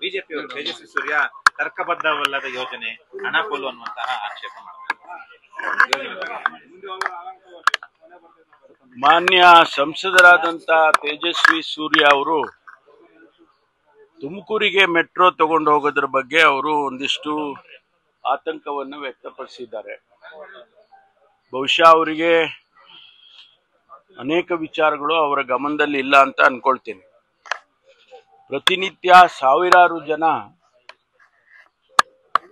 ಬಿಜೆಪಿಯವರು ತೇಜಸ್ವಿ ಸೂರ್ಯ ತರ್ಕಬದ್ಧವಲ್ಲದ ಯೋಜನೆ, ಹಣ ಪೋಲು ಅನ್ನುವಂತಹ ಆಕ್ಷೇಪ ಮಾಡ್ತಾರೆ. ಮಾನ್ಯ ಸಂಸದರಾದಂತ ತೇಜಸ್ವಿ ಸೂರ್ಯ ಅವರು ತುಮಕೂರಿಗೆ ಮೆಟ್ರೋ ತಗೊಂಡು ಹೋಗೋದ್ರ ಬಗ್ಗೆ ಅವರು ಒಂದಿಷ್ಟು ಆತಂಕವನ್ನು ವ್ಯಕ್ತಪಡಿಸಿದ್ದಾರೆ. ಬಹುಶಃ ಅವರಿಗೆ ಅನೇಕ ವಿಚಾರಗಳು ಅವರ ಗಮನದಲ್ಲಿ ಇಲ್ಲ ಅಂತ ಅನ್ಕೊಳ್ತೀನಿ. ಪ್ರತಿನಿತ್ಯ ಸಾವಿರಾರು ಜನ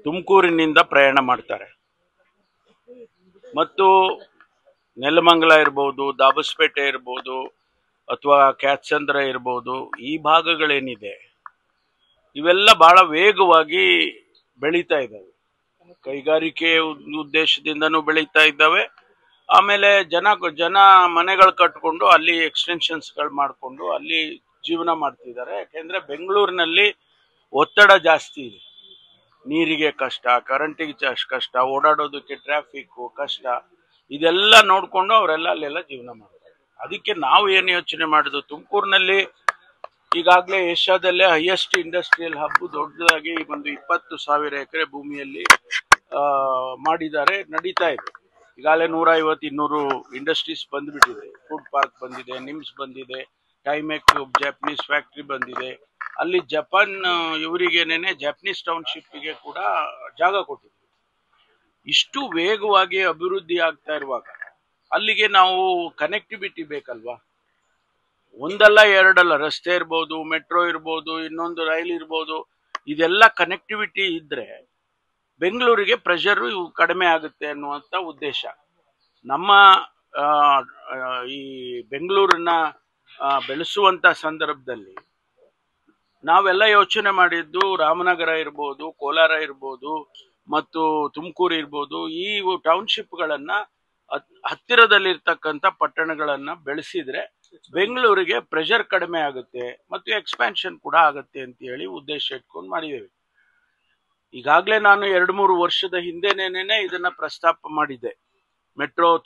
ತುಮಕೂರಿನಿಂದ ಪ್ರಯಾಣ ಮಾಡ್ತಾರೆ ಮತ್ತು ನೆಲಮಂಗಲ ಇರ್ಬೋದು, ದಾಬಸ್ಪೇಟೆ ಇರ್ಬೋದು ಅಥವಾ ಕ್ಯಾತ್ಸಂದ್ರ ಇರ್ಬೋದು, ಈ ಭಾಗಗಳೇನಿದೆ ಇವೆಲ್ಲ ಬಹಳ ವೇಗವಾಗಿ ಬೆಳೀತಾ ಇದ್ದಾವೆ. ಕೈಗಾರಿಕೆ ಉದ್ದೇಶದಿಂದನೂ ಬೆಳೀತಾ ಇದ್ದಾವೆ. ಆಮೇಲೆ ಜನ ಮನೆಗಳು ಕಟ್ಕೊಂಡು ಅಲ್ಲಿ ಎಕ್ಸ್ಟೆನ್ಷನ್ಸ್ಗಳು ಮಾಡಿಕೊಂಡು ಅಲ್ಲಿ ಜೀವನ ಮಾಡ್ತಿದ್ದಾರೆ. ಯಾಕೆಂದ್ರೆ ಬೆಂಗಳೂರಿನಲ್ಲಿ ಒತ್ತಡ ಜಾಸ್ತಿ ಇದೆ. ನೀರಿಗೆ ಕಷ್ಟ, ಕರೆಂಟಿಗೆ ಕಷ್ಟ, ಓಡಾಡೋದಕ್ಕೆ ಟ್ರಾಫಿಕ್ ಕಷ್ಟ, ಇದೆಲ್ಲ ನೋಡ್ಕೊಂಡು ಅವರೆಲ್ಲ ಅಲ್ಲೆಲ್ಲ ಜೀವನ ಮಾಡ್ತಾರೆ. ಅದಕ್ಕೆ ನಾವು ಏನು ಯೋಚನೆ ಮಾಡಿದ್ವು, ತುಮಕೂರಿನಲ್ಲಿ ಈಗಾಗಲೇ ಏಷ್ಯಾದಲ್ಲೇ ಹೈಯೆಸ್ಟ್ ಇಂಡಸ್ಟ್ರಿಯಲ್ ಹಬ್ ದೊಡ್ಡದಾಗಿ ಒಂದು 20,000 ಎಕರೆ ಭೂಮಿಯಲ್ಲಿ ಮಾಡಿದ್ದಾರೆ, ನಡೀತಾ ಇದೆ. ಈಗಾಗಲೇ 150-200 ಇಂಡಸ್ಟ್ರೀಸ್ ಬಂದ್ಬಿಟ್ಟಿದೆ. ಫುಡ್ ಪಾರ್ಕ್ ಬಂದಿದೆ, ನಿಮ್ಸ್ ಬಂದಿದೆ, ಟೈಮೆಕ್ ಜಾಪನೀಸ್ ಫ್ಯಾಕ್ಟ್ರಿ ಬಂದಿದೆ. ಅಲ್ಲಿ ಜಪಾನ್ ಇವರಿಗೇನೆ ಜಾಪನೀಸ್ ಟೌನ್ಶಿಪ್ಗೆ ಕೂಡ ಜಾಗ ಕೊಟ್ಟಿದೆ. ಇಷ್ಟು ವೇಗವಾಗಿ ಅಭಿವೃದ್ಧಿ ಆಗ್ತಾ ಇರುವಾಗ ಅಲ್ಲಿಗೆ ನಾವು ಕನೆಕ್ಟಿವಿಟಿ ಬೇಕಲ್ವಾ? ಒಂದಲ್ಲ ಎರಡಲ್ಲ, ರಸ್ತೆ ಇರ್ಬೋದು, ಮೆಟ್ರೋ ಇರ್ಬೋದು, ಇನ್ನೊಂದು ರೈಲ್ ಇರ್ಬೋದು, ಇದೆಲ್ಲ ಕನೆಕ್ಟಿವಿಟಿ ಇದ್ರೆ ಬೆಂಗಳೂರಿಗೆ ಪ್ರೆಷರ್ ಕಡಿಮೆ ಆಗುತ್ತೆ ಅನ್ನುವಂಥ ಉದ್ದೇಶ. ನಮ್ಮ ಈ ಬೆಂಗಳೂರನ್ನ ಬೆಳೆಸುವಂತ ಸಂದರ್ಭದಲ್ಲಿ ನಾವೆಲ್ಲ ಯೋಚನೆ ಮಾಡಿದ್ದು ರಾಮನಗರ ಇರ್ಬೋದು, ಕೋಲಾರ ಇರ್ಬೋದು ಮತ್ತು ತುಮಕೂರು ಇರ್ಬೋದು, ಈ ಟೌನ್ಶಿಪ್ಗಳನ್ನ ಹತ್ತಿರದಲ್ಲಿರ್ತಕ್ಕಂಥ ಪಟ್ಟಣಗಳನ್ನ ಬೆಳೆಸಿದ್ರೆ ಬೆಂಗಳೂರಿಗೆ ಪ್ರೆಷರ್ ಕಡಿಮೆ ಆಗುತ್ತೆ ಮತ್ತು ಎಕ್ಸ್ಪ್ಯಾನ್ಷನ್ ಕೂಡ ಆಗುತ್ತೆ ಅಂತ ಹೇಳಿ ಉದ್ದೇಶ ಇಟ್ಕೊಂಡು ಮಾಡಿದ್ದೇವೆ. ಈಗಾಗಲೇ ನಾನು 2-3 ವರ್ಷದ ಹಿಂದೆನೇನೆ ಇದನ್ನ ಪ್ರಸ್ತಾಪ ಮಾಡಿದ್ದೆ.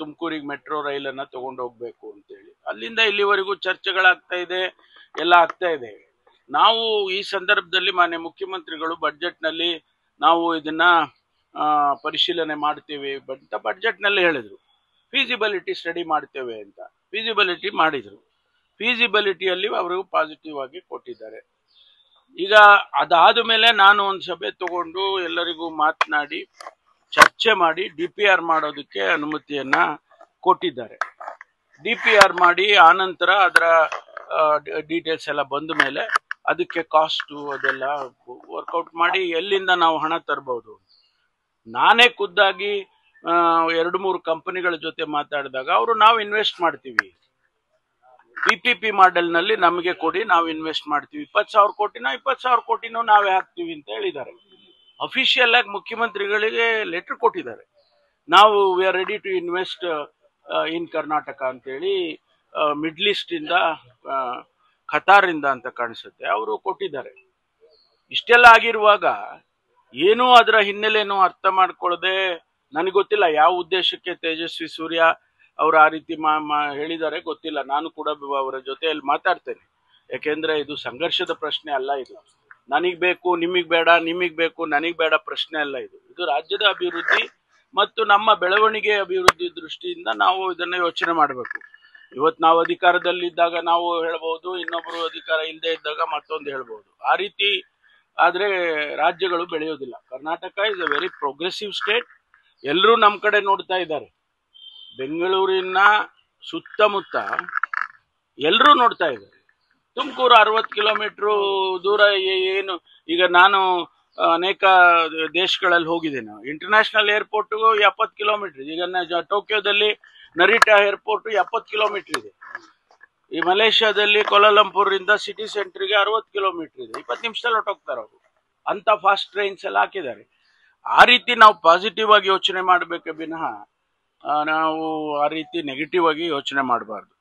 ತುಮಕೂರಿಗೆ ಮೆಟ್ರೋ ರೈಲನ್ನ ತಗೊಂಡು ಹೋಗ್ಬೇಕು ಅಂತೇಳಿ. ಅಲ್ಲಿಂದ ಇಲ್ಲಿವರೆಗೂ ಚರ್ಚೆಗಳಾಗ್ತಾ ಇದೆ, ಎಲ್ಲ ಆಗ್ತಾ ಇದೆ. ನಾವು ಈ ಸಂದರ್ಭದಲ್ಲಿ ಮಾನ್ಯ ಮುಖ್ಯಮಂತ್ರಿಗಳು ಬಡ್ಜೆಟ್ನಲ್ಲಿ ನಾವು ಇದನ್ನ ಪರಿಶೀಲನೆ ಮಾಡ್ತೇವೆ ಅಂತ ಬಡ್ಜೆಟ್ನಲ್ಲಿ ಹೇಳಿದ್ರು. ಫೀಸಿಬಿಲಿಟಿ ಸ್ಟಡಿ ಮಾಡ್ತೇವೆ ಅಂತ ಫೀಸಿಬಿಲಿಟಿ ಮಾಡಿದ್ರು. ಫೀಸಿಬಿಲಿಟಿಯಲ್ಲಿ ಅವರು ಪಾಸಿಟಿವ್ ಆಗಿ ಕೊಟ್ಟಿದ್ದಾರೆ. ಈಗ ಅದಾದ ಮೇಲೆ ನಾನು ಒಂದು ಸಭೆ ತಗೊಂಡು ಎಲ್ಲರಿಗೂ ಮಾತನಾಡಿ ಚರ್ಚೆ ಮಾಡಿ DPR ಮಾಡೋದಕ್ಕೆ ಅನುಮತಿಯನ್ನ ಕೊಟ್ಟಿದ್ದಾರೆ. DPR ಮಾಡಿ ಆನಂತರ ಅದರ ಡೀಟೇಲ್ಸ್ ಎಲ್ಲ ಬಂದ ಮೇಲೆ ಅದಕ್ಕೆ ಕಾಸ್ಟು ಅದೆಲ್ಲ ವರ್ಕೌಟ್ ಮಾಡಿ ಎಲ್ಲಿಂದ ನಾವು ಹಣ ತರಬಹುದು. ನಾನೇ ಖುದ್ದಾಗಿ 2-3 ಕಂಪನಿಗಳ ಜೊತೆ ಮಾತಾಡಿದಾಗ ಅವರು ನಾವು ಇನ್ವೆಸ್ಟ್ ಮಾಡ್ತೀವಿ, PPP ಮಾಡೆಲ್ನಲ್ಲಿ ನಮಗೆ ಕೊಡಿ, ನಾವು ಇನ್ವೆಸ್ಟ್ ಮಾಡ್ತೀವಿ, 20,000 ಕೋಟಿನೋ 20,000 ಕೋಟಿನೋ ನಾವೇ ಹಾಕ್ತೀವಿ ಅಂತ ಹೇಳಿದ್ದಾರೆ. ಅಫಿಷಿಯಲ್ ಆಗಿ ಮುಖ್ಯಮಂತ್ರಿಗಳಿಗೆ ಲೆಟರ್ ಕೊಟ್ಟಿದ್ದಾರೆ. ನಾವು we are ready to invest in Karnataka ಅಂತೇಳಿ ಮಿಡ್ಲ್ ಈಸ್ಟ್ ಇಂದ ಖತಾರಿಂದ ಅಂತ ಕಾಣಿಸುತ್ತೆ ಅವರು ಕೊಟ್ಟಿದ್ದಾರೆ. ಇಷ್ಟೆಲ್ಲ ಆಗಿರುವಾಗ ಏನೂ ಅದರ ಹಿನ್ನೆಲೆನೂ ಅರ್ಥ ಮಾಡ್ಕೊಳ್ಳದೆ, ನನಗೆ ಗೊತ್ತಿಲ್ಲ ಯಾವ ಉದ್ದೇಶಕ್ಕೆ ತೇಜಸ್ವಿ ಸೂರ್ಯ ಅವರು ಆ ರೀತಿ ಹೇಳಿದ್ದಾರೆ ಗೊತ್ತಿಲ್ಲ. ನಾನು ಕೂಡ ಅವರ ಜೊತೆಯಲ್ಲಿ ಮಾತಾಡ್ತೇನೆ. ಯಾಕೆಂದ್ರೆ ಇದು ಸಂಘರ್ಷದ ಪ್ರಶ್ನೆ ಅಲ್ಲ. ಇದು ನನಗ್ ಬೇಕು ನಿಮಗ್ ಬೇಡ, ನಿಮಗ್ ಬೇಕು ನನಗ್ ಬೇಡ ಪ್ರಶ್ನೆ ಅಲ್ಲ. ಇದು ರಾಜ್ಯದ ಅಭಿವೃದ್ಧಿ ಮತ್ತು ನಮ್ಮ ಬೆಳವಣಿಗೆ ಅಭಿವೃದ್ಧಿ ದೃಷ್ಟಿಯಿಂದ ನಾವು ಇದನ್ನ ಯೋಚನೆ ಮಾಡಬೇಕು. ಇವತ್ತು ನಾವು ಅಧಿಕಾರದಲ್ಲಿದ್ದಾಗ ನಾವು ಹೇಳ್ಬಹುದು, ಇನ್ನೊಬ್ರು ಅಧಿಕಾರ ಇಲ್ಲದೆ ಇದ್ದಾಗ ಮತ್ತೊಂದು ಹೇಳ್ಬಹುದು. ಆ ರೀತಿ ಆದ್ರೆ ರಾಜ್ಯಗಳು ಬೆಳೆಯೋದಿಲ್ಲ. Karnataka is a very progressive state. ಎಲ್ಲರೂ ನಮ್ಮ ಕಡೆ ನೋಡ್ತಾ ಇದ್ದಾರೆ. ಬೆಂಗಳೂರಿನ ಸುತ್ತಮುತ್ತ ಎಲ್ಲರೂ ನೋಡ್ತಾ ಇದ್ದಾರೆ. ತುಮಕೂರು 60 ಕಿಲೋಮೀಟರ್ ದೂರ ಏನು. ಈಗ ನಾನು ಅನೇಕ ದೇಶಗಳಲ್ಲಿ ಹೋಗಿದ್ದೇನೆ. International airport 70 kilometre. ಈಗ ಟೋಕಿಯೋದಲ್ಲಿ ನರಿಟಾ ಏರ್ಪೋರ್ಟ್ 70 ಕಿಲೋಮೀಟರ್ ಇದೆ. ಈ ಮಲೇಷ್ಯಾದಲ್ಲಿ ಕೋಲಾಲಂಪುರ್ ಇಂದ ಸಿಟಿ ಸೆಂಟರ್ಗೆ 60 ಕಿಲೋಮೀಟರ್ ಇದೆ. 20 ನಿಮಿಷದಲ್ಲಿ ಹೊರಟೋಗ್ತಾರೆ ಅವರು. ಅಂತ ಫಾಸ್ಟ್ ಟ್ರೈನ್ಸ್ ಎಲ್ಲ ಹಾಕಿದ್ದಾರೆ. ಆ ರೀತಿ ನಾವು ಪಾಸಿಟಿವ್ ಆಗಿ ಯೋಚನೆ ಮಾಡಬೇಕೆ ವಿನಃ ನಾವು ಆ ರೀತಿ ನೆಗೆಟಿವ್ ಆಗಿ ಯೋಚನೆ ಮಾಡಬಾರ್ದು.